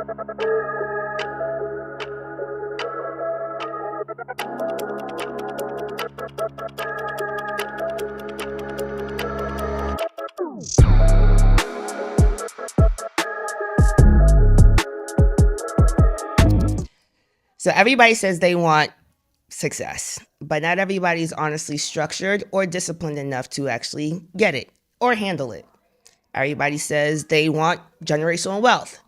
So everybody says they want success, but not everybody's honestly structured or disciplined enough to actually get it or handle it. Everybody says they want generational wealth,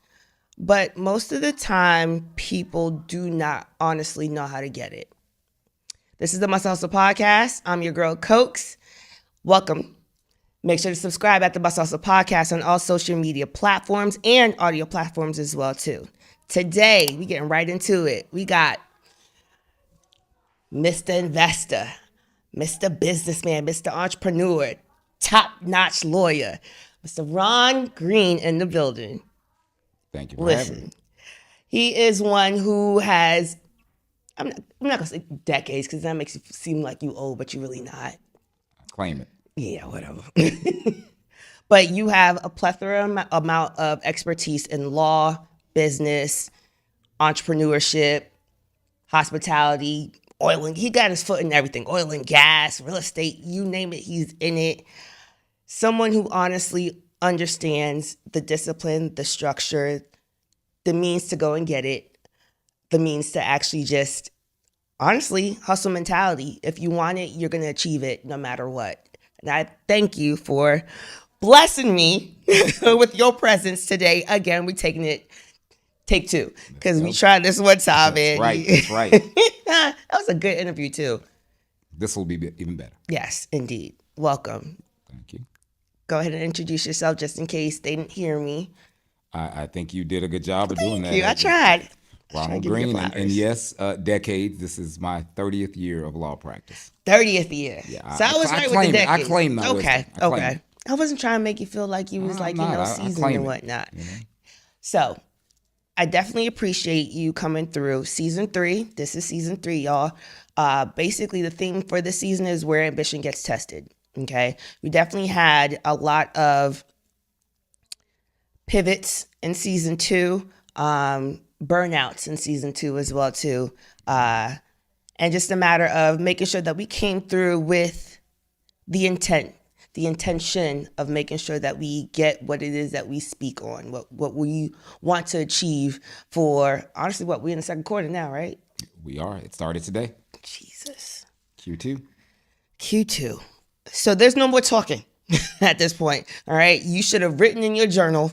but most of the time, people do not honestly know how to get it. This is the Must Hustle Podcast. I'm your girl, Cokes. Welcome. Make sure to subscribe at the Must Hustle Podcast on all social media platforms and audio platforms as well, too. Today, we getting right into it. We got Mr. Investor, Mr. Businessman, Mr. Entrepreneur, top-notch lawyer, Mr. Ron Greene in the building. Thank you for having me. He is one who has, I'm not going to say decades because that makes you seem like you old, but you're really not. I claim it. Yeah, whatever. But you have a plethora amount of expertise in law, business, entrepreneurship, hospitality, oil, and he got his foot in everything. Oil and gas, real estate, you name it, he's in it. Someone who honestly understands the discipline, the structure, the means to go and get it, the means to actually just, honestly, hustle mentality. If you want it, you're going to achieve it no matter what. And I thank you for blessing me with your presence today. Again, we're taking it take two because we tried this one time. That's right. That's right. That was a good interview too. This will be even better. Yes, indeed. Welcome. Thank you. Go ahead and introduce yourself just in case they didn't hear me. I think you did a good job of doing that. Thank you. I tried. Ronald Greene, and yes, decades. This is my 30th year of law practice. 30th year. Yeah, so I was right with the decades. I claim that. Okay. I wasn't trying to make you feel like you was seasoned and whatnot. You know? So I definitely appreciate you coming through season 3. This is season 3, y'all. Basically, the theme for this season is where ambition gets tested. Okay, we definitely had a lot of pivots in season 2. Burnouts in season 2 as well too, and just a matter of making sure that we came through with the intention of making sure that we get what it is that we speak on, what we want to achieve for, honestly, what we're in the second quarter now, right? We are. It started today. Jesus. Q2. So there's no more talking at this point. All right, you should have written in your journal,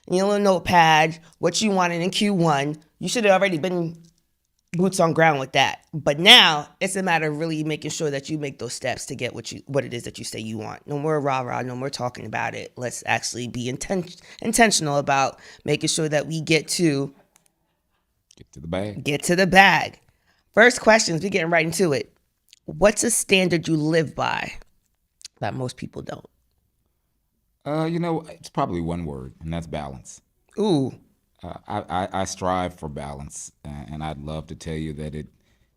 in your little notepad, what you wanted in Q1. You should have already been boots on ground with that. But now it's a matter of really making sure that you make those steps to get what it is that you say you want. No more rah-rah, no more talking about it. Let's actually be intentional about making sure that we get to the bag. First questions, we're getting right into it. What's a standard you live by that most people don't? It's probably one word, and that's balance. Ooh. I strive for balance, and I'd love to tell you that it,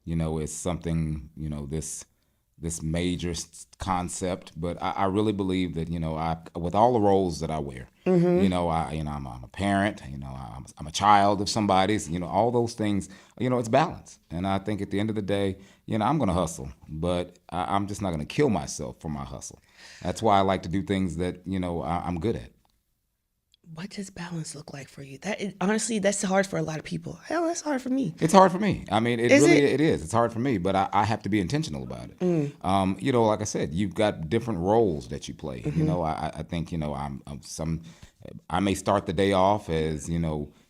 is something, this major concept, but I really believe that, with all the roles that I wear, I'm a parent, I'm a child of somebody's, all those things, it's balance. And I think at the end of the day, I'm going to hustle, but I'm just not going to kill myself for my hustle. That's why I like to do things that, I'm good at. What does balance look like for you? Honestly, that's hard for a lot of people. Hell, that's hard for me. It's hard for me. I mean, it is. It's hard for me, but I have to be intentional about it. Like I said, you've got different roles that you play. I think, I may start the day off as,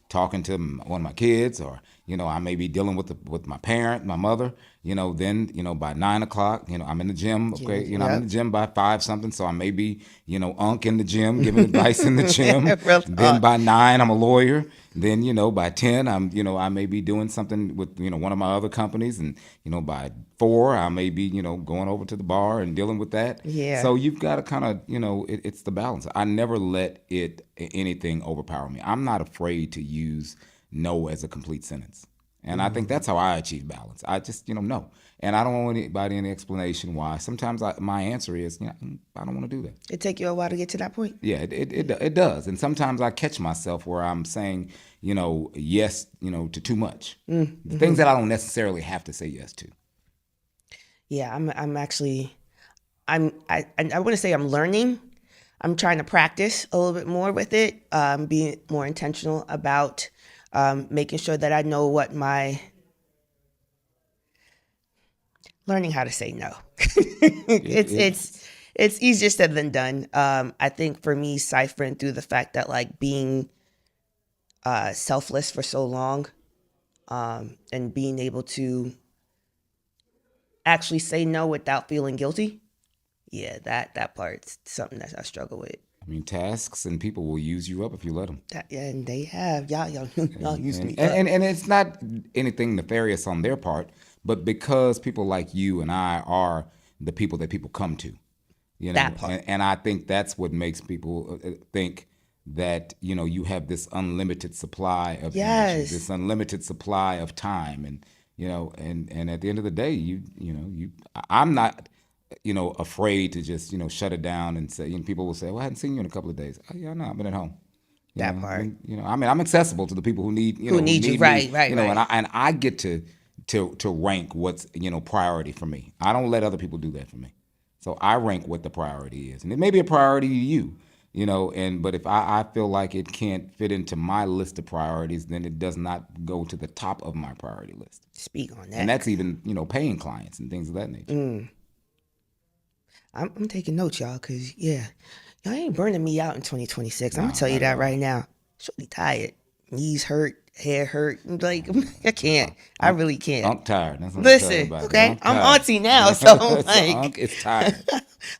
talking to one of my kids, or I may be dealing with my parent, my mother. Then by 9 o'clock, I'm in the gym. Okay, I'm in the gym by 5 something, so I may be unk in the gym, giving advice in the gym. Then by 9, I'm a lawyer. Then by 10, I may be doing something with one of my other companies, and by 4, I may be going over to the bar and dealing with that. Yeah. So you've got to kind of it's the balance. I never let anything overpower me. I'm not afraid to use no as a complete sentence. And I think that's how I achieve balance. I just, know. And I don't owe anybody any explanation why. Sometimes my answer is, I don't want to do that. It take you a while to get to that point? Yeah, it does. And sometimes I catch myself where I'm saying, yes, to too much. The things that I don't necessarily have to say yes to. Yeah, I'm actually, I want to say I'm learning. I'm trying to practice a little bit more with it, being more intentional about making sure that I know what learning how to say no. It's easier said than done. I think for me, ciphering through the fact that like being selfless for so long, and being able to actually say no without feeling guilty. Yeah, that part's something that I struggle with. I mean, tasks and people will use you up if you let them. And they have. Y'all used me up. And it's not anything nefarious on their part, but because people like you and I are the people that people come to, That part. And I think that's what makes people think that, you have this unlimited supply of energy, this unlimited supply of time. And, and at the end of the day, I'm not, afraid to just, shut it down and say, people will say, well, I hadn't seen you in a couple of days. Oh, yeah, no, I've been at home. That part. I'm accessible to the people who need, who need you. Right. And I get to rank what's, priority for me. I don't let other people do that for me. So I rank what the priority is. And it may be a priority to you, but if I feel like it can't fit into my list of priorities, then it does not go to the top of my priority list. Speak on that. And that's even, paying clients and things of that nature. I'm taking notes, y'all, because, y'all ain't burning me out in 2026. I'm going to tell you that right now. Shorty tired. Knees hurt, hair hurt. Like, I can't. I really can't. I'm tired. That's what Listen, I'm about. okay? I'm auntie now, so I'm like. Unc is tired.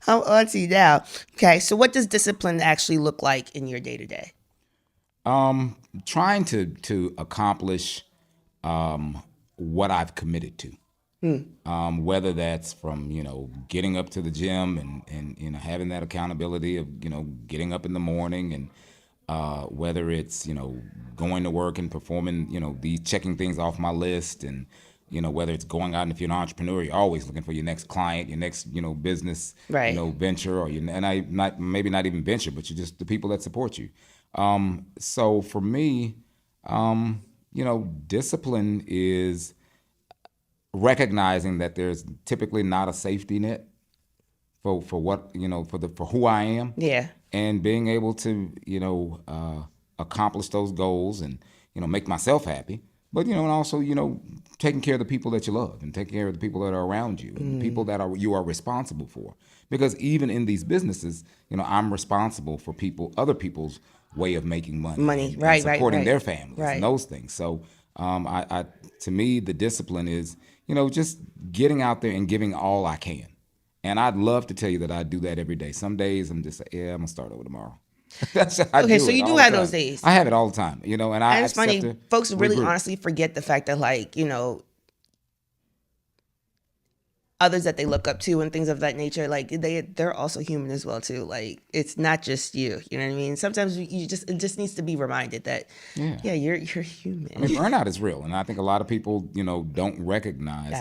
I'm auntie now. Okay, so what does discipline actually look like in your day-to-day? Trying to accomplish what I've committed to. Whether that's from, getting up to the gym and having that accountability of, getting up in the morning, and whether it's, going to work and performing, checking things off my list, and, whether it's going out, and if you're an entrepreneur, you're always looking for your next client, your next, business, right. Venture, or maybe not even venture, but you're just the people that support you. So for me, discipline is recognizing that there's typically not a safety net for what, for who I am. Yeah. And being able to, accomplish those goals and, make myself happy. But, and also, taking care of the people that you love and taking care of the people that are around you and the people that you are responsible for. Because even in these businesses, I'm responsible for other people's way of making money. And supporting their families and those things. So to me, the discipline is, just getting out there and giving all I can. And I'd love to tell you that I do that every day. Some days I'm just like, I'm going to start over tomorrow. Okay, so you do have those days. I have it all the time, and it's funny. Folks really honestly forget the fact that, like, others that they look up to and things of that nature, like they're also human as well too. Like, it's not just you. You know what I mean? Sometimes it just needs to be reminded that you're human. I mean, burnout is real, and I think a lot of people don't recognize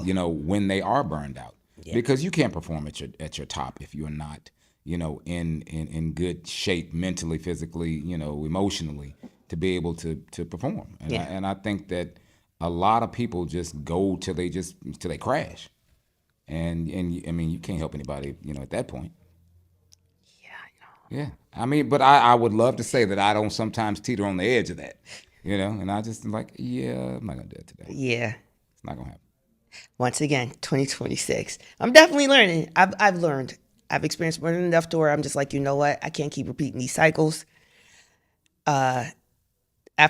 when they are burned out, because you can't perform at your top if you're not in good shape mentally, physically, emotionally, to be able to perform. And I think that a lot of people just go till they crash. And I mean, you can't help anybody, at that point. Yeah, I know. Yeah. I mean, but I would love to say that I don't sometimes teeter on the edge of that, and I just like, I'm not going to do it today. Yeah. It's not going to happen. Once again, 2026. I'm definitely learning. I've learned. I've experienced more than enough to where I'm just like, you know what? I can't keep repeating these cycles. At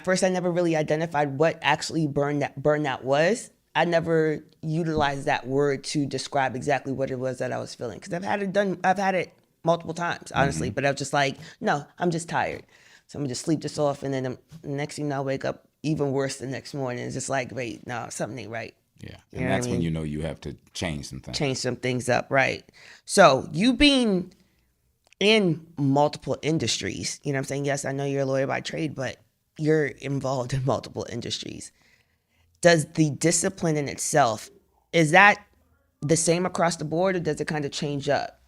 first, I never really identified what actually burnout was. I never utilized that word to describe exactly what it was that I was feeling, because I've had it multiple times, honestly. But I was just like, no, I'm just tired, so I'm gonna just sleep this off, and then the next thing I wake up even worse the next morning. It's just like, wait, no, something ain't right. Yeah, and that's when you have to change some things. Change some things up, right? So you being in multiple industries, I'm saying, yes, I know you're a lawyer by trade, but you're involved in multiple industries. does the discipline in itself, is that the same across the board, or does it kind of change up?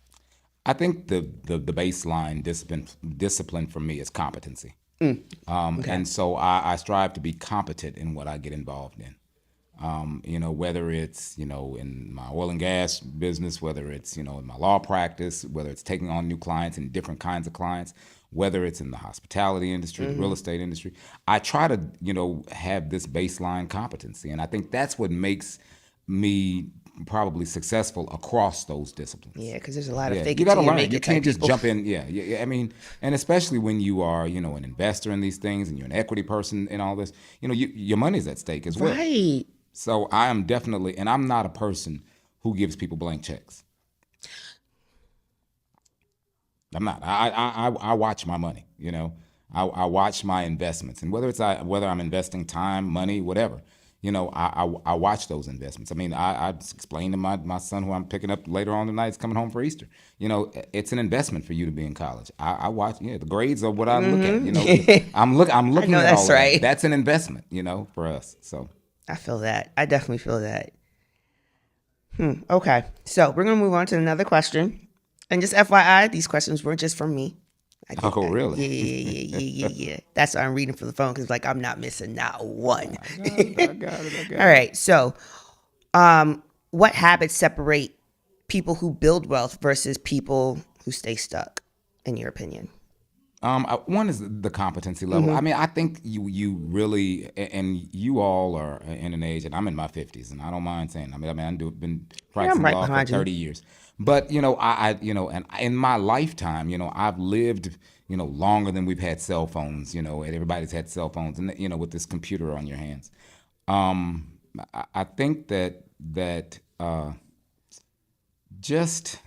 I think the baseline discipline for me is competency. Okay. And so I strive to be competent in what I get involved in. Whether it's, in my oil and gas business, whether it's, in my law practice, whether it's taking on new clients and different kinds of clients, whether it's in the hospitality industry, the real estate industry, I try to, have this baseline competency. And I think that's what makes me probably successful across those disciplines. Yeah, because there's a lot of Yeah, fake you it got till to you learn. make You it type can't just people. jump in. Yeah, yeah. I mean, and especially when you are, an investor in these things and you're an equity person and all this, your money's at stake as well. Right. So I am definitely, and I'm not a person who gives people blank checks. I'm not. I watch my money. I watch my investments, and whether I'm investing time, money, whatever. I watch those investments. I mean, I explained to my son who I'm picking up later on tonight is coming home for Easter. It's an investment for you to be in college. I watch. The grades are what I look at. I'm I looking know at all that's of that. right. That's an investment. For us. So I feel that. I definitely feel that. Okay. So we're going to move on to another question. And just FYI, these questions weren't just from me. I get oh that. really? Yeah. That's why I'm reading from the phone because, like, I'm not missing not one. I got it. All right. So, what habits separate people who build wealth versus people who stay stuck, in your opinion? One is the competency level. I mean, I think you really, and you all are in an age, and I'm in my 50s, and I don't mind saying. I've been Yeah, I'm practicing right law for behind you. 30 years. But and in my lifetime, I've lived, longer than we've had cell phones. And everybody's had cell phones, and with this computer on your hands. I think that just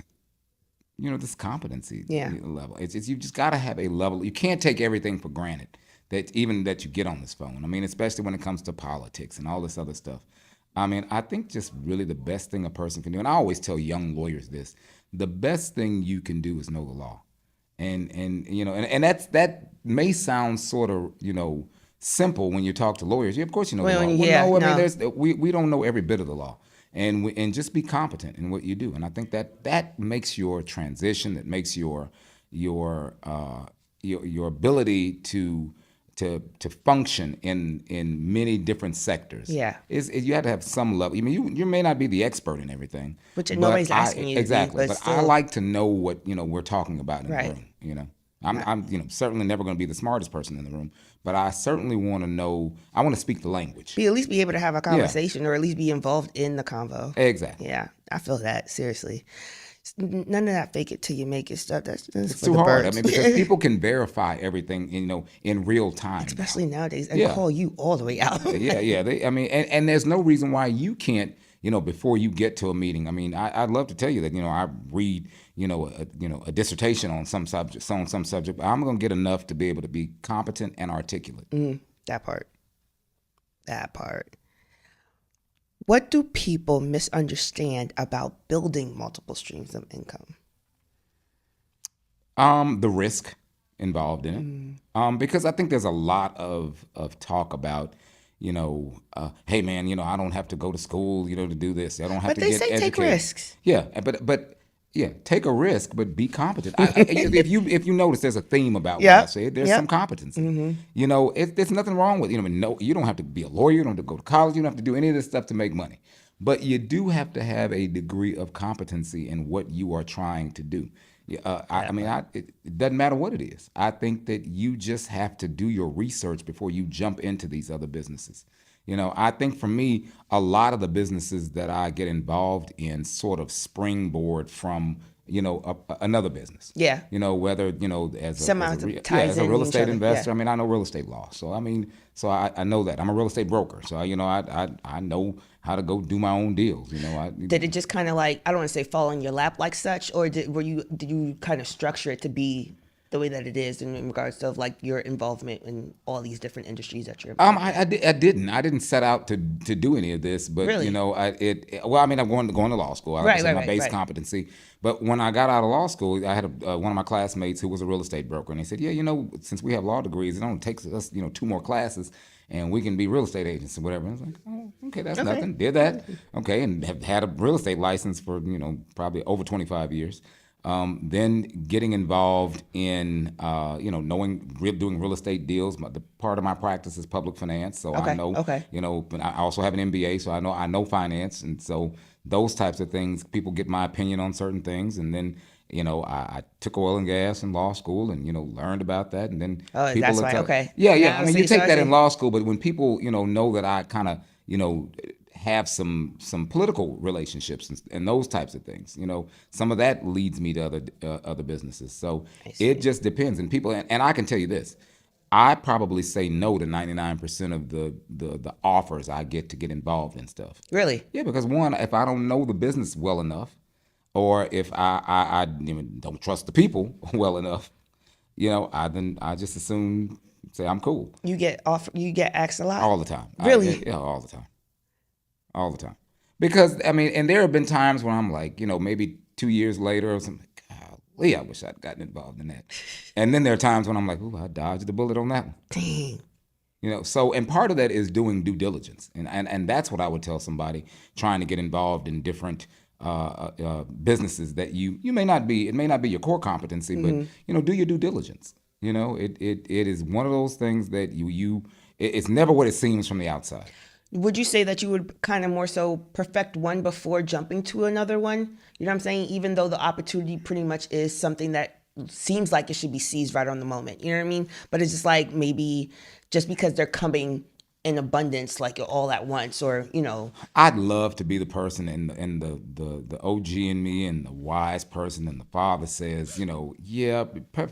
this competency Yeah. level. It's you just got to have a level. You can't take everything for granted that you get on this phone. I mean, especially when it comes to politics and all this other stuff. I mean, I think just really the best thing a person can do, and I always tell young lawyers this: the best thing you can do is know the law, and that may sound sort of simple when you talk to lawyers. Yeah, of course you know the Well, law. Well, yeah, no, I mean no. we don't know every bit of the law, and just be competent in what you do. And I think that makes your transition, that makes your ability to function in many different sectors. Yeah. Is you have to have some level. I mean, you may not be the expert in everything, Which but nobody's asking you to be, exactly. but But I still. like to know what we're talking about in the Right. room. I'm certainly never going to be the smartest person in the room, but I certainly want to know. I want to speak the language. At least be able to have a Yeah, conversation or at least be involved in the convo. exactly. Yeah, I feel that, seriously. None of that fake it till you make it stuff. That's It's for too the hard. I birds. mean, because people can verify everything, in real time now. Especially nowadays, and Yeah. call you all the way out. Yeah. And there's no reason why you can't, before you get to a meeting. I mean, I'd love to tell you that, I read, a dissertation on some subject, but I'm going to get enough to be able to be competent and articulate. That part. That part. What do people misunderstand about building multiple streams of income? The risk involved in it, because I think there's a lot of talk about, hey man, I don't have to go to school, to do this. I don't have But to they get say take educated. risks. Yeah, but yeah, take a risk, but be competent. If you notice, there's a theme about what I Yep. said. There's some Yep. competency. There's nothing wrong with no. You don't have to be a lawyer. You don't have to go to college. You don't have to do any of this stuff to make money. But you do have to have a degree of competency in what you are trying to do. Yeah, it doesn't matter what it is. I think that you just have to do your research before you jump into these other businesses. I think for me, a lot of the businesses that I get involved in sort of springboard from, another business. Yeah. Whether, Somehow it ties as a in real each estate other. investor. Yeah. I mean, I know real estate law. So, I know that. I'm a real estate broker. So, I know how to go do my own deals. Did it just kind of like, I don't want to say fall in your lap like such, or did you kind of structure it to be the way that it is in regards to like your involvement in all these different industries that you're involved in? I didn't set out to do any of this, but Really? well, I mean, I'm going to law school. Like I Right, said, right, my right, base right. competency. But when I got out of law school, I had one of my classmates who was a real estate broker, and he said, "Yeah, since we have law degrees, it only takes us, 2 more classes, and we can be real estate agents or whatever." And I was like, "Oh, Okay, that's Okay. nothing. Did that. Okay, and have had a real estate license for probably over 25 years. Then getting involved in doing real estate deals. The part of my practice is public finance, so I Okay. know Okay. But I also have an MBA, so I know finance, and so those types of things. People get my opinion on certain things, and then I took oil and gas in law school, and learned about that, and then Oh, people that's are why. Okay. yeah, yeah. Now I I mean, you see. So take I that in see. law school, but when people know that I kind of have some political relationships and those types of things. Some of that leads me to other businesses. So I it see. just depends. And people, and I can tell you this, I probably say no to 99% of the offers I get involved in stuff. Really? Yeah, because one, if I don't know the business well enough, or if I don't trust the people well enough, I just assume say I'm cool You get off. You get asked a lot. all the time. Really? Yeah, all the time. Because I mean, and there have been times when I'm like, maybe 2 years later or something. Golly, I wish I'd gotten involved in that. And then there are times when I'm like, ooh, I dodged the bullet on that one. Dang. So and part of that is doing due diligence, and that's what I would tell somebody trying to get involved in different businesses that you may not be. It may not be your core competency, but do your due diligence. It is one of those things that it's never what it seems from the outside. Would you say that you would kind of more so perfect one before jumping to another one? You know what I'm saying? Even though the opportunity pretty much is something that seems like it should be seized right on the moment. You know what I mean? But it's just like maybe just because they're coming in abundance, like all at once, or I'd love to be the person and the OG in me and the wise person and the father says, yeah,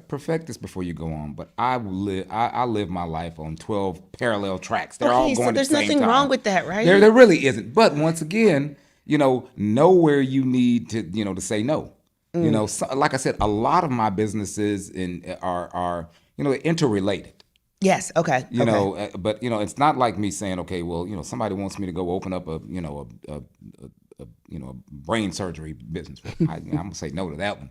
perfect this before you go on. But I live my life on 12 parallel tracks. They're all okay, going so there's at the same nothing time. wrong with that, right? There really isn't. But once again, know where you need to say no. Like I said, a lot of my businesses are interrelated. Yes. Okay. Okay. But it's not like me saying, okay, well, somebody wants me to go open up a brain surgery business. Well, I'm gonna say no to that one.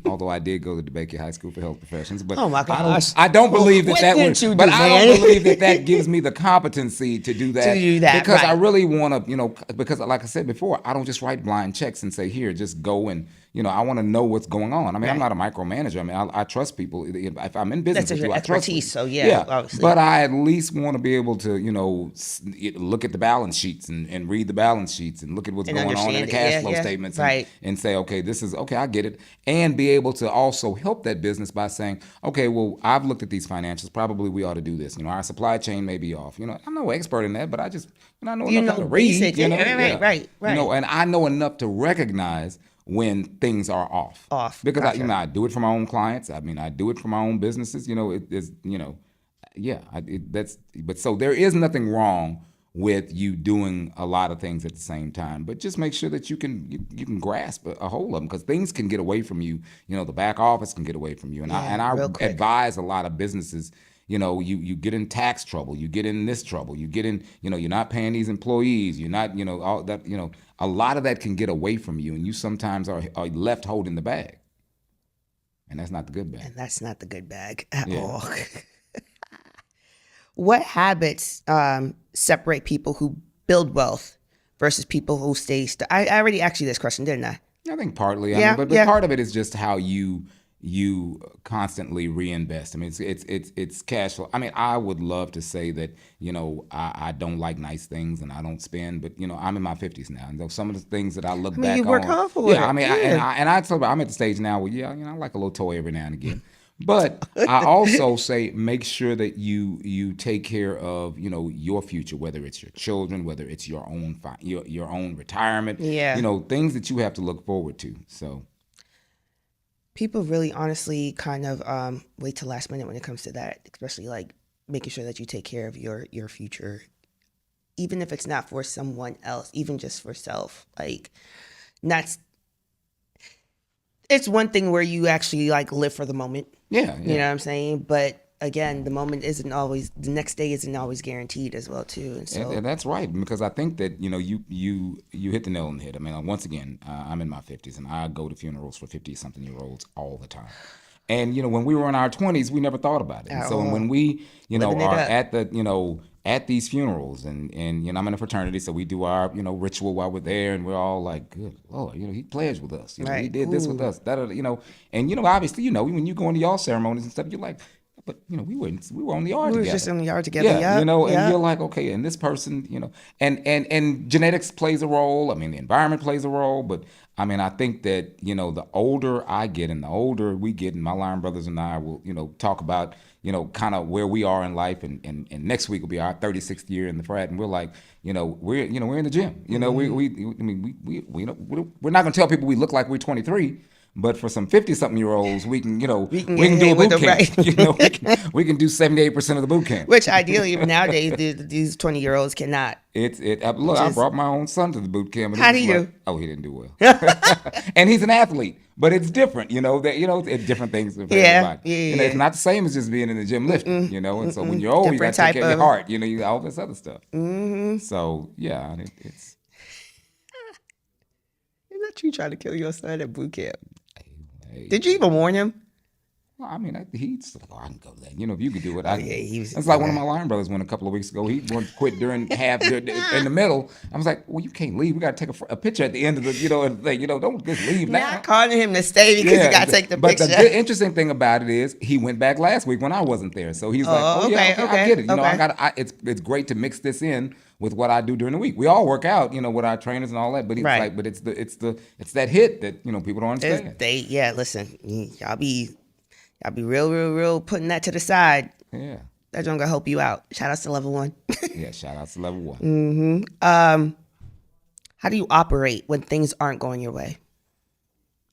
Although I did go to DeBakey High School for Health Professions, but Oh my gosh. I don't believe What that didn't would. you But do, I man? don't believe that gives me the competency to do that. To do that, because I right. really want to, because like I said before, I don't just write blind checks and say here, just go and. I want to know what's going on. I mean, I'm Right. not a micromanager. I mean, I trust people. If I'm in business That's with your you, I trust you. expertise, so yeah, obviously. But I at least want to be able to, look at the balance sheets and read the balance sheets and look at what's And going on in understand the it. cash Yeah, flow yeah. statements Right. and say, okay, this is okay, I get it, and be able to also help that business by saying, okay, well, I've looked at these financials. Probably we ought to do this. Our supply chain may be off. I'm no expert in that, but I just I know enough how to read. Basics. Yeah, right. And I know enough to recognize when things are off. Because Gotcha. I do it for my own clients. I mean, I do it for my own businesses. It is, yeah. But so there is nothing wrong with you doing a lot of things at the same time. But just make sure that you can grasp a hold of them because things can get away from you. The back office can get away from you. And I real quick. advise a lot of businesses. You get in tax trouble, you get in this trouble, you get in, you're not paying these employees, you're not, all that, a lot of that can get away from you, and you sometimes are left holding the bag, and that's not the good bag. And that's not the good bag at Yeah. all. What habits separate people who build wealth versus people who stay? I already asked you this question, didn't I? I think partly, Yeah, but yeah. part of it is just how you constantly reinvest. I mean, it's cash flow. I mean, I would love to say that I don't like nice things and I don't spend, but I'm in my 50s now, and some of the things that I look back you work on, hard for it. I mean, Yeah. I'm at the stage now where I like a little toy every now and again. But I also say make sure that you take care of your future, whether it's your children, whether it's your own your own retirement, Yeah. Things that you have to look forward to. So. People really honestly kind of wait till last minute when it comes to that, especially like making sure that you take care of your future, even if it's not for someone else, even just for self. Like, not. It's one thing where you actually like live for the moment. Yeah. You know what I'm saying? But again, the next day isn't always guaranteed as well too. And so And that's right, because I think that you hit the nail on the head. I mean, once again, I'm in my 50s, and I go to funerals for 50-something-year-olds all the time. And when we were in our 20s, we never thought about it. And so when we are Living it up. at the at these funerals, and I'm in a fraternity, so we do our ritual while we're there, and we're all like, good Lord, he pledged with us, he Right. did this with Ooh. us, and obviously, when you go into y'all ceremonies and stuff, you're like, but we were on the yard We was just together. in the yard together. Yeah, Yep. and you're Yep. like, okay, and this person, and genetics plays a role. I mean, the environment plays a role, but I mean, I think that the older I get, and the older we get, and my line brothers and I will, talk about, kind of where we are in life, and next week will be our 36th year in the frat, and we're like, we're in the gym, I mean, we're not gonna tell people we look like we're 23. But for some 50-something-year-olds, we can, We can we get can do hit a with boot the camp. right. We can do 78% of the boot camp. Which ideally nowadays these 20-year-olds cannot. Look, I Just brought my own son to the boot camp, and how he do was like, you? oh, he didn't do well. And he's an athlete, but it's different, it's different things for Yeah. everybody. Yeah. It's Yeah. not the same as just being in the gym lifting, and so when you're old, you got Different to take type care of your of. heart, all this other stuff. So yeah, it's. Is that you trying to kill your son at boot camp? Hey, Did you even warn him? well, I mean, he's like, oh, I can go there. If you could do it, Oh I can yeah, do it. he was. It's like one of Okay. my line brothers went a couple of weeks ago. He wanted to quit during in the middle. I was like, well, you can't leave. We got to take a picture at the end of the, thing. Don't just leave Not now. calling him to stay because you Yeah, gotta take the but the picture. good, interesting thing about it is he went back last week when I wasn't there. So he's like, Oh, oh yeah, okay, okay, I okay, get it. okay. It's great to mix this in with what I do during the week. We all work out, with our trainers and all that. But he's Right. like, but it's that hit that people don't understand. Listen, y'all be real putting that to the side. Yeah, That's gonna help you out. Shout outs to level 1. yeah. Shout out to level 1. How do you operate when things aren't going your way?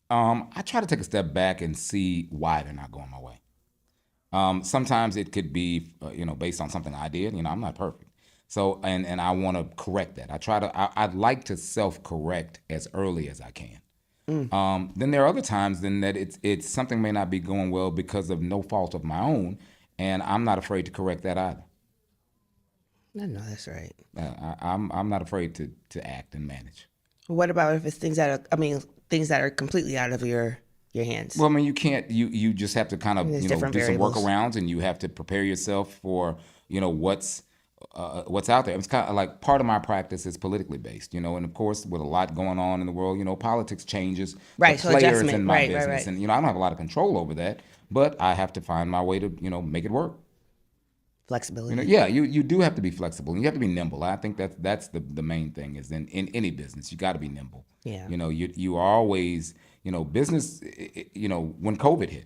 I try to take a step back and see why they're not going my way. Sometimes it could be, based on something I did. I'm not perfect, so and I want to correct that. I'd like to self-correct as early as I can. Then there are other times then that it's something may not be going well because of no fault of my own, and I'm not afraid to correct that either. I know that's right. I'm not afraid to act and manage. What about if it's things that are completely out of your hands? Well, I mean, you can't. You just have to kind of There's do different some variables. workarounds, and you have to prepare yourself for what's out there. It's kind of like part of my practice is politically based, and of course with a lot going on in the world, politics changes Right, the so players adjustment. in my Right, business, right. and I don't have a lot of control over that, but I have to find my way to make it work. Flexibility. Yeah, you do have to be flexible, and you have to be nimble. I think that's the main thing is in any business you got to be nimble. Yeah. You are always business. When COVID hit,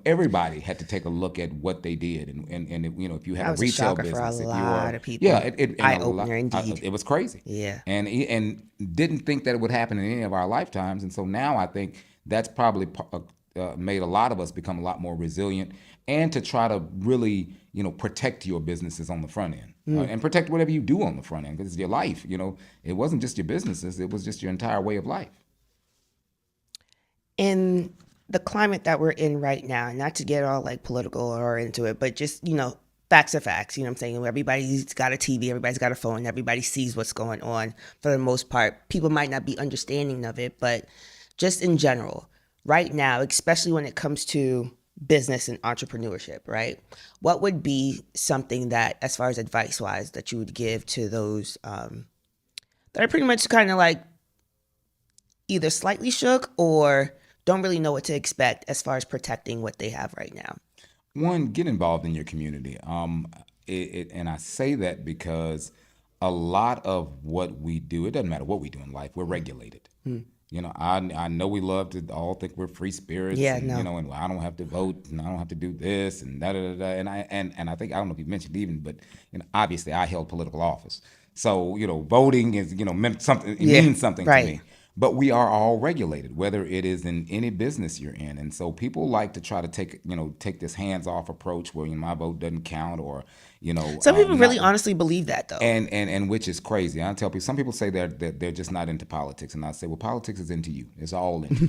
everybody had to take a look at what they did, and if you had That a was a retail shocker for a business, if you lot are, of people. yeah, and Eye a lot- opener indeed. it was crazy. Yeah. and didn't think that it would happen in any of our lifetimes, and so now I think that's probably made a lot of us become a lot more resilient, and to try to really protect your businesses on the front end, and protect whatever you do on the front end, because it's your life. It wasn't just your businesses; it was just your entire way of life. In the climate that we're in right now, not to get all like political or into it, but just, facts are facts. You know what I'm saying? Everybody's got a TV, everybody's got a phone, everybody sees what's going on for the most part. People might not be understanding of it, but just in general, right now, especially when it comes to business and entrepreneurship, right? What would be something that, as far as advice wise, that you would give to those that are pretty much kind of like either slightly shook or don't really know what to expect as far as protecting what they have right now? One, get involved in your community. And I say that because a lot of what we do, it doesn't matter what we do in life, we're regulated. I know we love to all think we're free spirits. Yeah, and, no. and I don't have to vote, and I don't have to do this, and da da da da. And I think, I don't know if you mentioned even, but obviously I held political office. So voting is meant something. It Yeah, means something right. to me. But we are all regulated, whether it is in any business you're in, and so people like to try to take this hands-off approach where my vote doesn't count, or Some people really not, honestly believe that though. and which is crazy. I tell people, some people say they're just not into politics, and I say, well, politics is into you. It's all into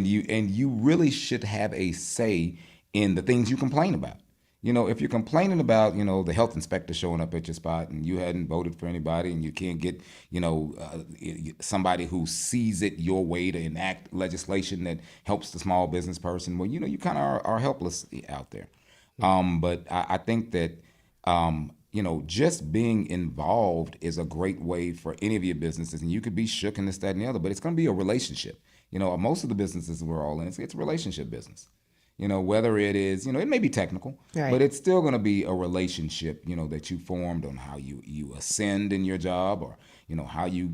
you, and you really should have a say in the things you complain about. If you're complaining about, the health inspector showing up at your spot and you hadn't voted for anybody, and you can't get, somebody who sees it your way to enact legislation that helps the small business person, well, you kind of are helpless out there. But I think that just being involved is a great way for any of your businesses. And you could be shook in this, that, and the other, but it's going to be a relationship. Most of the businesses we're all in, it's a relationship business. Whether it is, it may be technical, Right. but it's still going to be a relationship, that you formed on how you ascend in your job, or, how you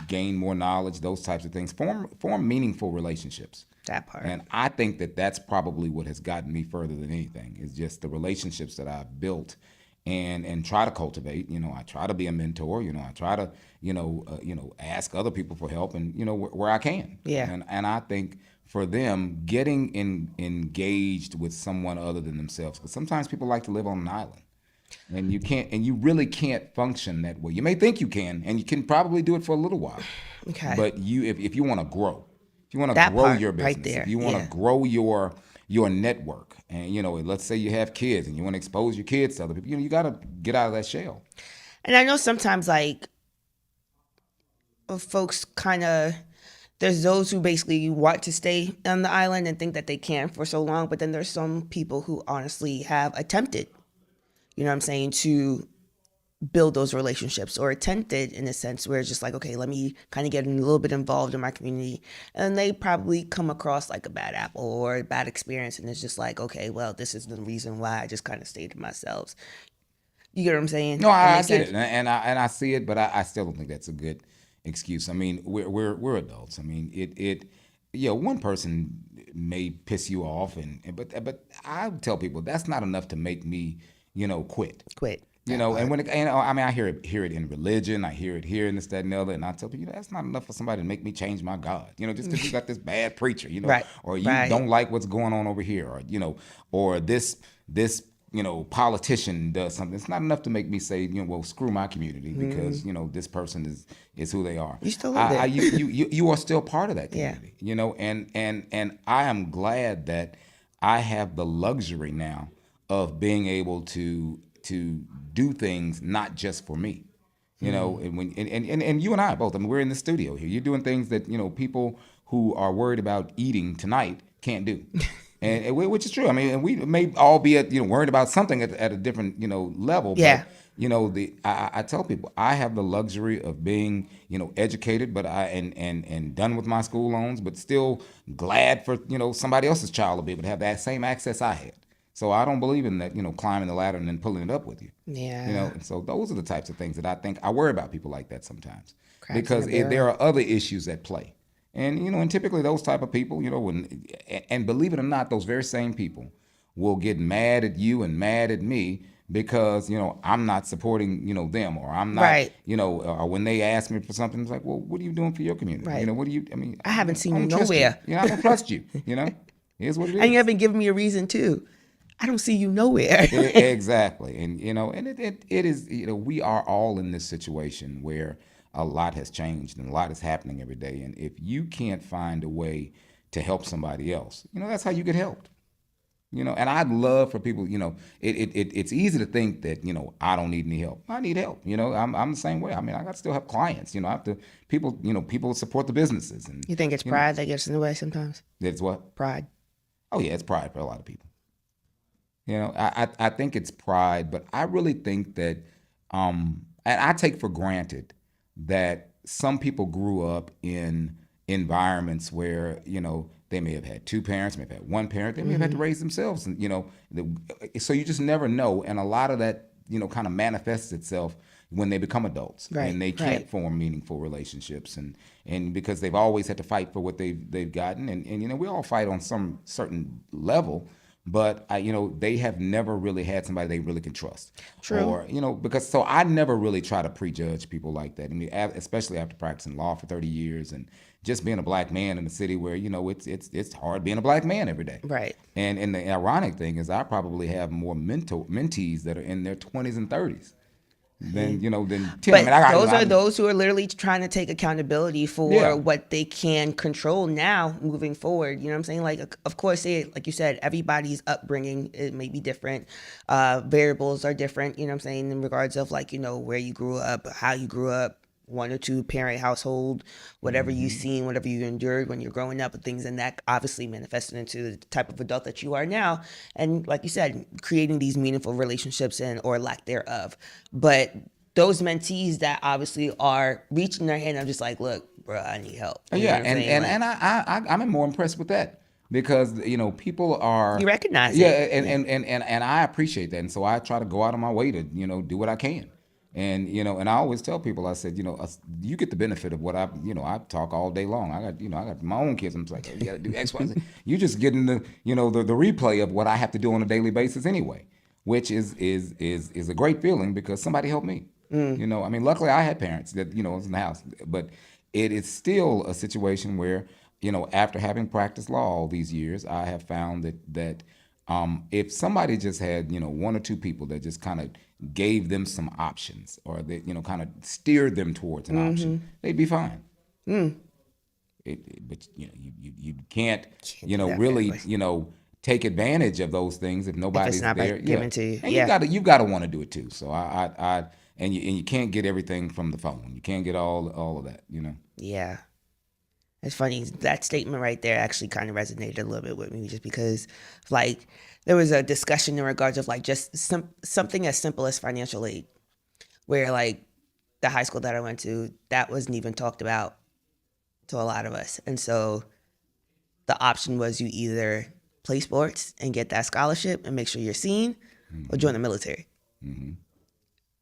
gain more knowledge, those types of things. Form meaningful relationships. That part. And I think that that's probably what has gotten me further than anything, is just the relationships that I've built and try to cultivate. I try to be a mentor. I try to ask other people for help, and where I can. Yeah. And I think for them, getting engaged with someone other than themselves, because sometimes people like to live on an island, and you really can't function that way. You may think you can, and you can probably do it for a little while. Okay. But if you want to grow, if you want to That grow part your business, right there, if you want to grow your network, and let's say you have kids and you want to expose your kids to other people, you got to get out of that shell. And I know sometimes like folks kind of, there's those who basically want to stay on the island and think that they can for so long, but then there's some people who honestly have attempted, to build those relationships, or attempted in a sense where it's just like, okay, let me kind of get a little bit involved in my community, and they probably come across like a bad apple or a bad experience, and it's just like, okay, well, this is the reason why I just kind of stayed to myself. You get what I'm saying? No, I get it, and I see it, but I still don't think that's a good excuse. I mean, we're adults. I mean, one person may piss you off, but I tell people that's not enough to make me quit. And when I hear it in religion, I hear it here and this, that, and the other, and I tell people, that's not enough for somebody to make me change my God. Just because you got this bad preacher, Right. or you Right. don't like what's going on over here, or this politician does something. It's not enough to make me say, well, screw my community, because this person is who they are. You still live there. You are still part of that Yeah. community. And I am glad that I have the luxury now of being able to do things not just for me, and you and I both. I mean, we're in the studio here. You're doing things that people who are worried about eating tonight can't do, which is true. I mean, and we may all be worried about something at a different level. Yeah. But I tell people I have the luxury of being educated, but and done with my school loans, but still glad for somebody else's child to be able to have that same access I had. So I don't believe in that, climbing the ladder and then pulling it up with you. Yeah. And so those are the types of things that I think I worry about people like that sometimes, Cracks because in the barrel. there are other issues at play, and and typically those type of people, and believe it or not, those very same people will get mad at you and mad at me because I'm not supporting them, or I'm not Right. Or when they ask me for something, it's like, well, what are you doing for your community? Right. What do you? I mean, I haven't seen you don't trust nowhere. I don't trust you. Here's what it is. And you haven't given me a reason too. I don't see you nowhere. Exactly. And and it is, we are all in this situation where a lot has changed and a lot is happening every day, and if you can't find a way to help somebody else, that's how you get helped. And I'd love for people, it's easy to think that I don't need any help. I need help. I'm the same way. I mean, I still have clients. I have to, people support the businesses. And You think it's pride that gets in the way sometimes? it's what? Pride. Oh yeah, it's pride for a lot of people. I think it's pride, but I really think that, and I take for granted that some people grew up in environments where, they may have had two parents, may have had one parent, they may have had to raise themselves, and, so you just never know. And a lot of that, kind of manifests itself when they become adults, Right, and they can't right. form meaningful relationships, and because they've always had to fight for what they've gotten, and we all fight on some certain level, but they have never really had somebody they really can trust. True. Or because so I never really try to prejudge people like that. I mean, especially after practicing law for 30 years and just being a black man in a city where it's hard being a black man every day. Right. And the ironic thing is I probably have more mentees that are in their 20s and 30s than 10. But I mean, those are those who are literally trying to take accountability for Yeah. what they can control now moving forward. You know what I'm saying? Like, of course, like you said, everybody's upbringing, it may be different. Variables are different, you know what I'm saying, in regards of like, where you grew up, how you grew up, one or two parent household, whatever you've seen, whatever you endured when you're growing up and things, and that obviously manifested into the type of adult that you are now. And like you said, creating these meaningful relationships and or lack thereof. But those mentees that obviously are reaching their hand, I'm just like, look, bro, I need help. You know Yeah, what I'm saying? Like, I'm more impressed with that because people are you recognize yeah, it. and I appreciate that, and so I try to go out of my way to do what I can, and and I always tell people, I said, you get the benefit of what I talk all day long. I got my own kids. I'm just like, oh, you got to do X, Y, Z. You just getting the the replay of what I have to do on a daily basis anyway, which is a great feeling because somebody helped me. I mean, luckily I had parents that was in the house, but it is still a situation where after having practiced law all these years, I have found that if somebody just had one or two people that just kind of gave them some options, or that kind of steered them towards an option, they'd be fine. But you can't do that for really everybody. take advantage of those things if If it's nobody's not there. given to you. And Yeah. you gotta want to do it too. So I and you can't get everything from the phone. You can't get all of that. Yeah. It's funny, that statement right there actually kind of resonated a little bit with me, just because like there was a discussion in regards of like just something as simple as financial aid, where like the high school that I went to, that wasn't even talked about to a lot of us. And so the option was you either play sports and get that scholarship and make sure you're seen, or join the military,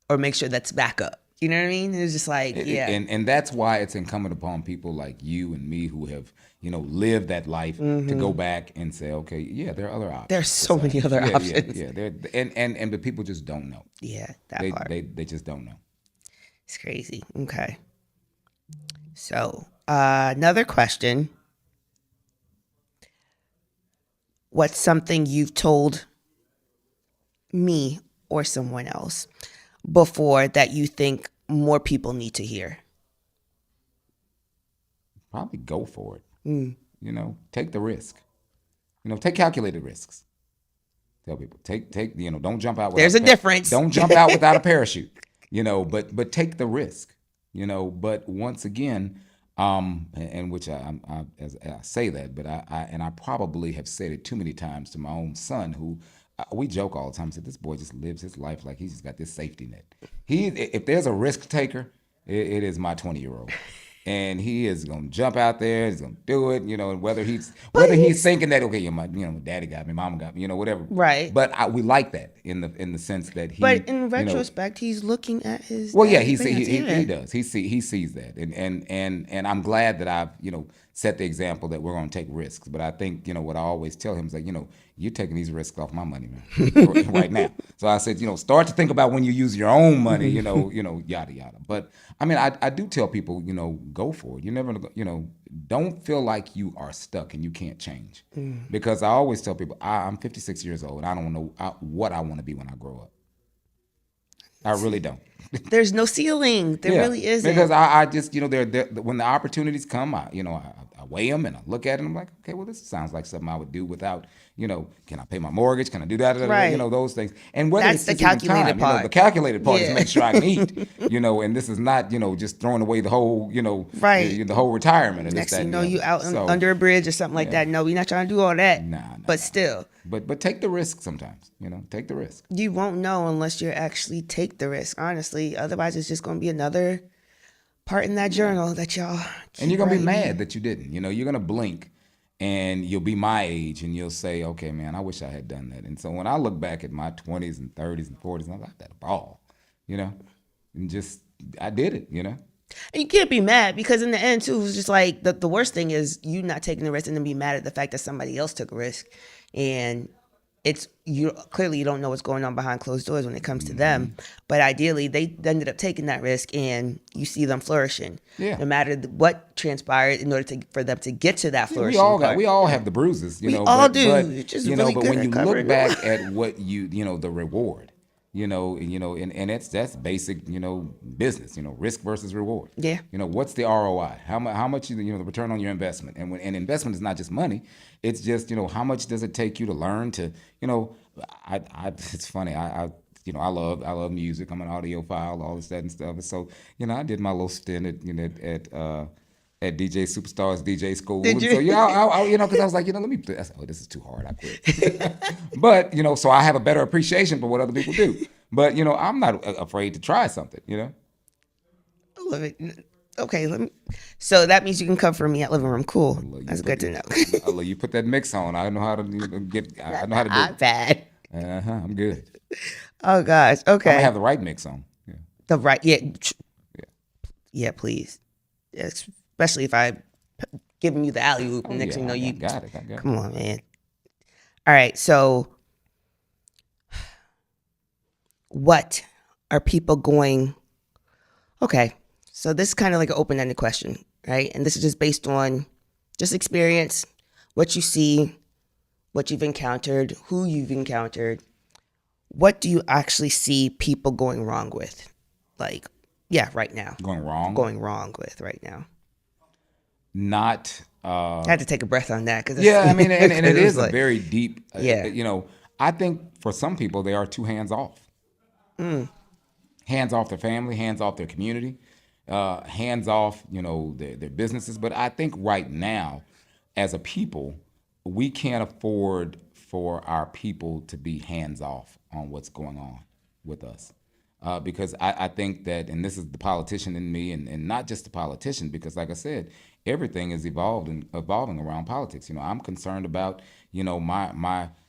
or make sure that's backup. You know what I mean? It was just like, yeah. And that's why it's incumbent upon people like you and me who have lived that life to go back and say, okay, yeah, there are other options. There's so many other options. Yeah. And the people just don't know. Yeah, that They part. they just don't know. It's crazy. Okay. So, another question. What's something you've told me or someone else before that you think more people need to hear? Probably go for it. Take the risk. Take calculated risks. Tell people take don't jump out. There's a difference. Don't jump out without a parachute. But take the risk. But once again, and which as I say that, but I probably have said it too many times to my own son, who we joke all the time. Said this boy just lives his life like he's just got this safety net. If there's a risk taker, it is my 20-year-old. And he is gonna jump out there. He's gonna do it, and whether he's thinking that, okay, my daddy got me, mama got me, whatever. Right. But we like that in the sense that he. But in retrospect, he's looking at his. Well, yeah, dad's bands, he does. He sees that, and I'm glad that I've set the example that we're gonna take risks. But I think what I always tell him is like you're taking these risks off my money, man, right now. So I said start to think about when you use your own money, yada yada. But I mean, I do tell people go for it. You never don't feel like you are stuck and you can't change, because I always tell people I'm 56 years old. I don't know what I want to be when I grow up. I really don't. There's no ceiling. There really isn't. Because I just, when the opportunities come, I weigh them and I look at it and I'm like, okay, well, this sounds like something I would do without, can I pay my mortgage? Can I do that? Right. Those things. And whether That's it's the calculated part. the calculated part is Yeah. make sure I can eat, and this is not, just throwing away the whole, Right. the whole retirement. And Next this, that, thing you and know, the you other. out So, under a bridge or something like that. No, we're not trying to do all that. Nah. But still, But take the risk sometimes, take the risk. you won't know unless you actually take the risk, honestly. Otherwise, it's just going to be another part in that journal that y'all keep And you're gonna be writing. mad that you didn't. You're gonna blink, and you'll be my age, and you'll say, "Okay, man, I wish I had done that." And so when I look back at my 20s and 30s and 40s, I'm like, "That ball," and just I did it. And you can't be mad, because in the end, too, it's just like the worst thing is you not taking the risk and then be mad at the fact that somebody else took a risk. And it's you clearly you don't know what's going on behind closed doors when it comes to them. But ideally, they ended up taking that risk, and you see them flourishing. Yeah. No matter what transpired in order for them to get to that We flourishing all part. have the bruises, We all do. But, It's just really but good when at you covering look back at what the reward, and that's basic, business, risk versus reward. Yeah. What's the ROI? How much, the return on your investment? And investment is not just money. It's just, how much does it take you to learn to, it's funny. I love music. I'm an audiophile, all this that and stuff. And so I did my little stint at DJ Superstars DJ School. Did And so you? because I was like, let me. I said, oh, this is too hard. I quit. But so I have a better appreciation for what other people do. But I'm not afraid to try something. I love it. Okay, so that means you can cover for me at living room. Cool. That's good to know. I love you put that mix on. I know how to get. I know how to do it. Bad. I'm good. Oh gosh. I'm Okay. gonna have the right mix on. Yeah. The right. Yeah. Yeah. Yeah. Please. Yeah, especially if I giving you the alley oop, and next thing you know, you got it. I got it. come on, man. All right. So, what are people going? Okay. So this is kind of like an open-ended question, right? And this is just based on just experience, what you see, what you've encountered, who you've encountered. What do you actually see people going wrong with? Like, yeah, right now. Going wrong? Going wrong with right now. Not. I had to take a breath on that. Yeah, I mean, and it is like, a very deep, yeah. I think for some people, they are too hands off. Hands off their family, hands off their community, hands off, their businesses. But I think right now, as a people, we can't afford for our people to be hands off on what's going on with us. Because I think that, and this is the politician in me, and not just the politician, because like I said, everything is evolving around politics. I'm concerned about,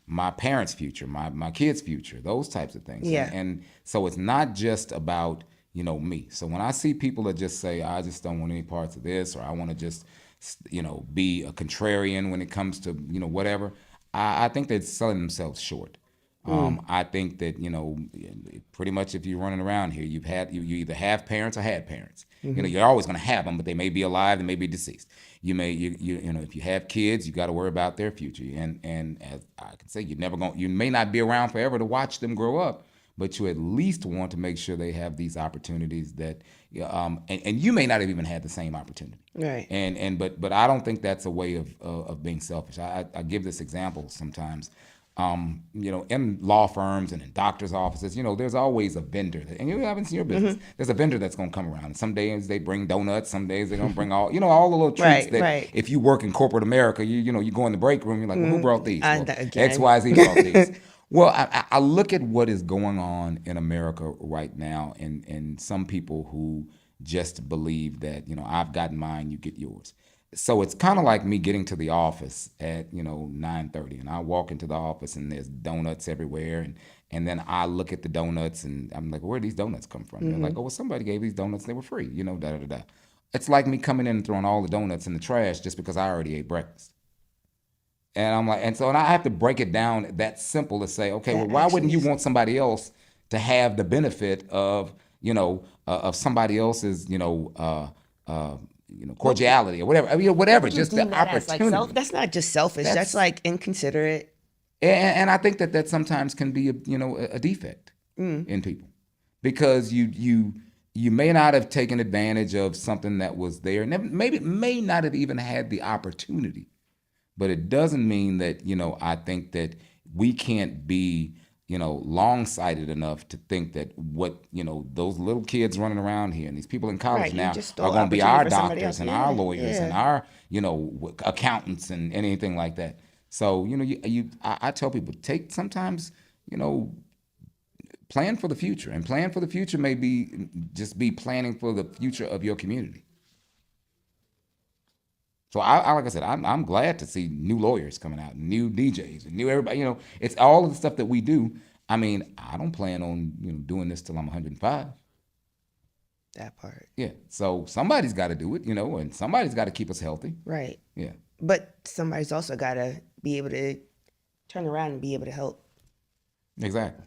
my parents' future, my kids' future, those types of things. Yeah. And so it's not just about, me. So when I see people that just say, I just don't want any parts of this, or I want to just, be a contrarian when it comes to, whatever, I think they're selling themselves short. I think that pretty much if you're running around here, you either have parents or had parents. You're always going to have them, but they may be alive, they may be deceased. You if you have kids, you got to worry about their future. And as I can say, you may not be around forever to watch them grow up, but you at least want to make sure they have these opportunities that, and you may not have even had the same opportunity. Right. But I don't think that's a way of being selfish. I give this example sometimes. In law firms and in doctors' offices, there's always a vendor, and you haven't seen your business. There's a vendor that's going to come around. And some days they bring donuts, some days they're going to bring all the little treats that if you work in corporate America, you go in the break room, you're like, well, who brought these? Well, XYZ brought these. Well, I look at what is going on in America right now, and some people who just believe that, I've gotten mine, you get yours. So it's kind of like me getting to the office at 9:30, and I walk into the office and there's donuts everywhere, and then I look at the donuts and I'm like, where do these donuts come from? They're like, oh, well, somebody gave these donuts, they were free, da da da. It's like me coming in and throwing all the donuts in the trash just because I already ate breakfast. And I'm like, and I have to break it down that simple to say, okay, well, why wouldn't you want somebody else to have the benefit of of somebody else's cordiality or whatever. I mean, whatever, just the opportunity. That's not just selfish. That's like inconsiderate. And I think that sometimes can be a defect in people, because you may not have taken advantage of something that was there, and maybe may not have even had the opportunity. But it doesn't mean that I think that we can't be long-sighted enough to think that what, those little kids running around here and these people in college now are going to be our doctors and our lawyers and our, accountants and anything like that. So, I tell people, sometimes, plan for the future. And plan for the future may be just be planning for the future of your community. So like I said, I'm glad to see new lawyers coming out, new DJs, and new everybody. It's all of the stuff that we do. I mean, I don't plan on doing this till I'm 105. That part. Yeah. So somebody's got to do it, and somebody's got to keep us healthy. Right. Yeah. But somebody's also got to be able to turn around and be able to help. Exactly.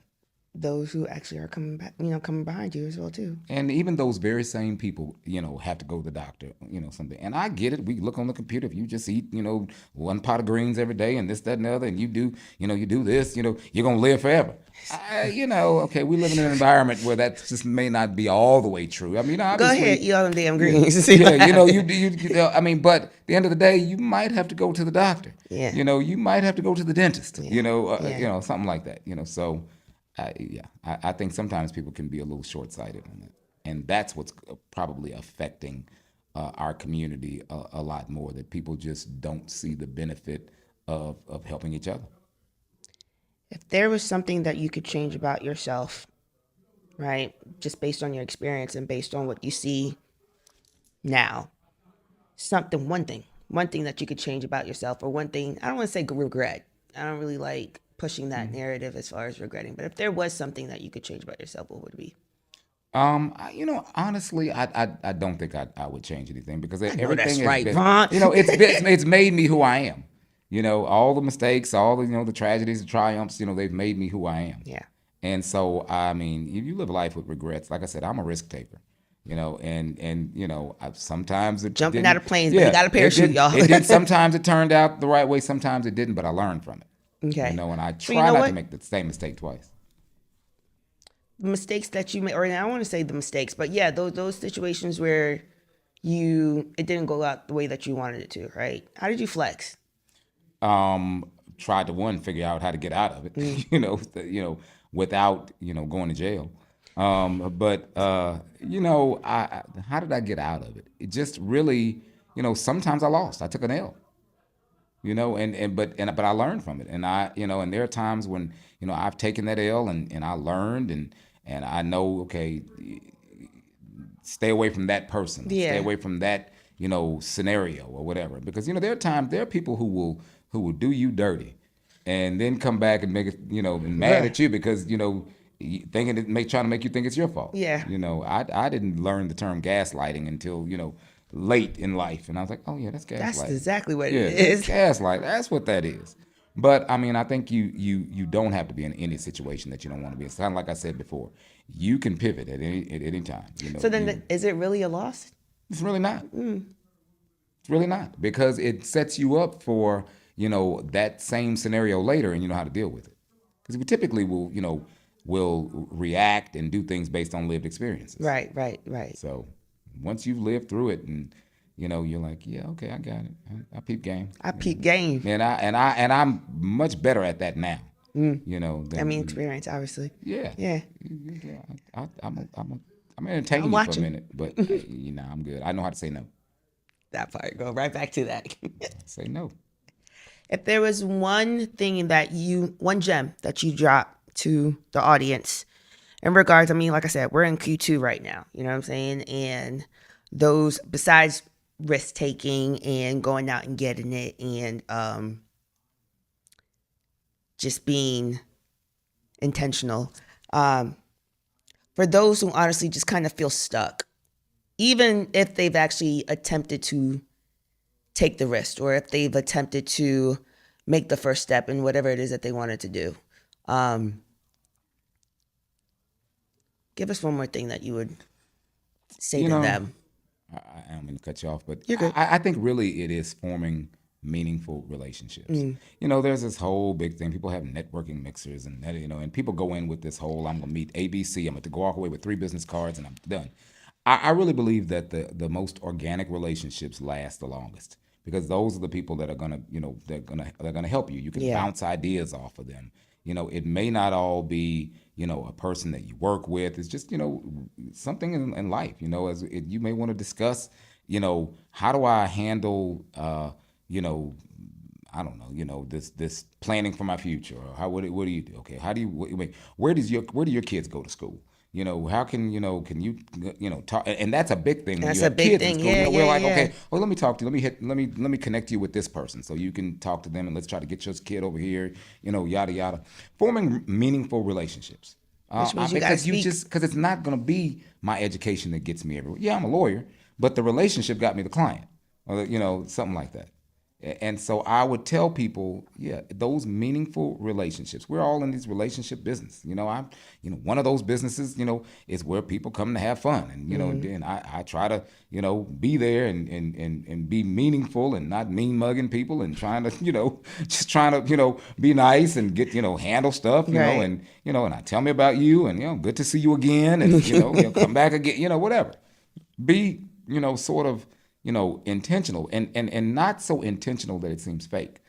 Those who actually are coming back, coming behind you as well too. And even those very same people, have to go to the doctor, someday. And I get it. We look on the computer. If you just eat, one pot of greens every day and this, that, and the other, and you do this, you're going to live forever. Okay, we live in an environment where that just may not be all the way true. I mean, obviously, go ahead, eat all them damn greens. Yeah, I mean, but at the end of the day, you might have to go to the doctor. Yeah. You might have to go to the dentist. Something like that. So. I think sometimes people can be a little short-sighted on it, and that's what's probably affecting our community a lot more. That people just don't see the benefit of helping each other. If there was something that you could change about yourself, right, just based on your experience and based on what you see now, one thing that you could change about yourself, or one thing, I don't want to say regret. I don't really like pushing that narrative as far as regretting, but if there was something that you could change about yourself, what would it be? Honestly, I don't think I would change anything because I know everything that's has right, been, Vaughn. it's made me who I am. All the mistakes, all the, the tragedies, the triumphs, they've made me who I am. Yeah. And so, I mean, if you live life with regrets, like I said, I'm a risk taker. Sometimes it Jumping out didn't. of planes, but you Yeah, got a parachute, y'all. It did. Sometimes it turned out the right way. Sometimes it didn't, but I learned from it. Okay. And I So you try know not what? to make the same mistake twice. The mistakes that you made, or I don't want to say the mistakes, but yeah, those situations where it didn't go out the way that you wanted it to, right? How did you flex? Tried to figure out how to get out of it, without going to jail. But how did I get out of it? It just really, sometimes I lost. I took an L. But I learned from it, and and there are times when I've taken that L and I learned and I know, okay, stay away from that person, Yeah. stay away from that scenario or whatever, because there are people who will do you dirty and then come back and make it and mad Right. at you because thinking trying to make you think it's your fault. Yeah. I didn't learn the term gaslighting until late in life, and I was like, oh yeah, that's gaslighting. That's exactly what Yeah, it is. gaslight. That's what that is. But I mean, I think you don't have to be in any situation that you don't want to be. It's kind of like I said before. You can pivot at any time. So then, is it really a loss? It's really not. It's really not, because it sets you up for that same scenario later, and you know how to deal with it. Because we typically will react and do things based on lived experiences. Right. So once you've lived through it, and you're like, yeah, okay, I got it. I peep game. I peep game. And I'm much better at that now. Than, Experience, obviously. Yeah. Yeah. Yeah. I'm entertaining you for a minute, but I'm good. I know how to say no. That part. Go right back to that. Say no. If there was one gem that you dropped to the audience in regards, like I said, we're in Q2 right now, you know what I'm saying? And those, besides risk taking and going out and getting it and just being intentional, for those who honestly just kind of feel stuck, even if they've actually attempted to take the risk, or if they've attempted to make the first step in whatever it is that they wanted to do. Give us one more thing that you would say to them. I don't mean to cut you off, but You're good. I think really it is forming meaningful relationships. There's this whole big thing. People have networking mixers and and people go in with this whole, I'm going to meet ABC. I'm going to walk away with 3 business cards and I'm done. I really believe that the most organic relationships last the longest, because those are the people that are gonna they're gonna help you. You can bounce ideas off of them. It may not all be a person that you work with. It's just something in life. You may want to discuss how do I handle I don't know, this planning for my future, or what do you do? Okay, how do you where do your kids go to school? How can can you talk? And that's a big thing. When That's you have a big kids thing. in school, Yeah, we're like, yeah. okay, well, let me talk to you. Let me connect you with this person so you can talk to them, and let's try to get your kid over here. Yada yada. Forming meaningful relationships. Which means you gotta speak. Because it's not gonna be my education that gets me everywhere. Yeah, I'm a lawyer, but the relationship got me the client, or something like that. And so I would tell people, yeah, those meaningful relationships. We're all in this relationship business. I'm, one of those businesses, is where people come to have fun, and and I try to, be there and be meaningful and not mean mugging people and trying to, just trying to, be nice and get, handle stuff, Right. and I tell me about you, and good to see you again, and come back again, whatever. Be, sort of, intentional and not so intentional that it seems fake.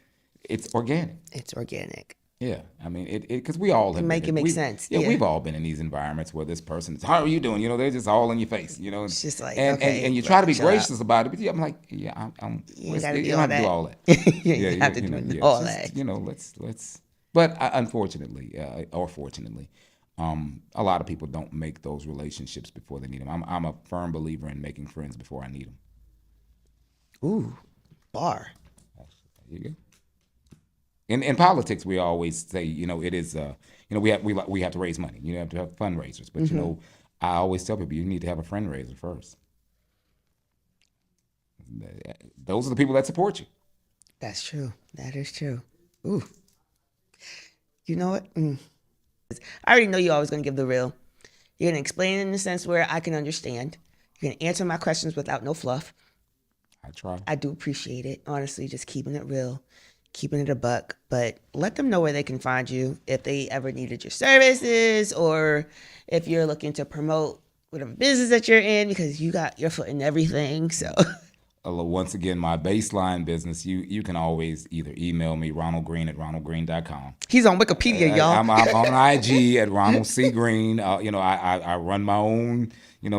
It's organic. It's organic. Yeah, I mean, it because we all have Make it been. make We sense. Yeah, Yeah. we've all been in these environments where this person is. How are you doing? They're just all in your face. It's just like, And okay, you bro, try to be chill out. gracious about it, but yeah, I'm like, yeah, I'm. You ain't got to You do don't all have to do that. all that. You Yeah, ain't have to do all that. just let's. But unfortunately, or fortunately, a lot of people don't make those relationships before they need them. I'm a firm believer in making friends before I need them. Ooh, bar. There you go. In politics, we always say, it is, we have to raise money. You have to have fundraisers, but I always tell people you need to have a fundraiser first. Those are the people that support you. That's true. That is true. Ooh, you know what? I already know you always gonna give the real. You're gonna explain it in a sense where I can understand. You're gonna answer my questions without no fluff. I try. I do appreciate it. Honestly, just keeping it real, keeping it a buck. But let them know where they can find you if they ever needed your services or if you're looking to promote whatever business that you're in because you got your foot in everything. So Once again, my baseline business, you can always either email me, Ronald Greene at ronaldgreene.com. he's on Wikipedia, y'all. I'm on IG at Ronald C. Green. I run my own,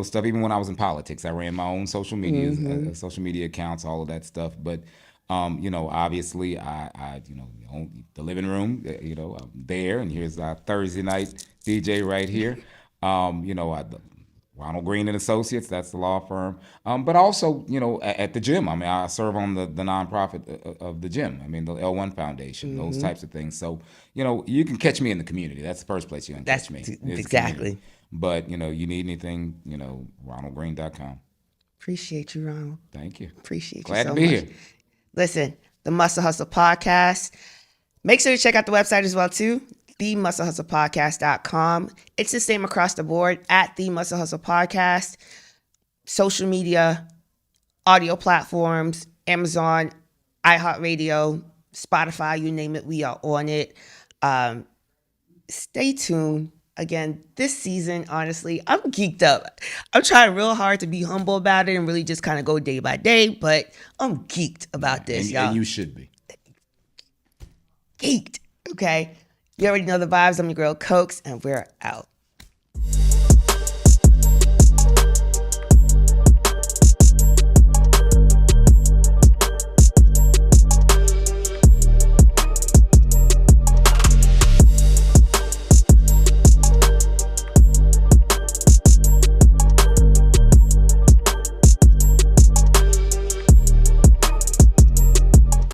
stuff. Even when I was in politics, I ran my own social media accounts, all of that stuff. But, obviously, I own the living room. I'm there, and here's our Thursday night DJ right here. Ronald Greene and Associates, that's the law firm. But also, at the gym. I mean, I serve on the nonprofit of the gym. I mean, the L1 Foundation, those types of things. So, you can catch me in the community. That's the first place you can catch me. Exactly. But, you need anything, ronaldgreene.com. Appreciate you, Ronald. Thank you. Appreciate Glad you so to be much. here. Listen, the Muscle Hustle Podcast. Make sure to check out the website as well, too. TheMuscleHustlePodcast.com. It's the same across the board at The Muscle Hustle Podcast. Social media, audio platforms, Amazon, iHeartRadio, Spotify, you name it, we are on it. Stay tuned. Again, this season, honestly, I'm geeked up. I'm trying real hard to be humble about it and really just kind of go day by day, but I'm geeked about this, y'all. And you should be. Geeked, okay? You already know the vibes. I'm your girl, Cokes, and we're out.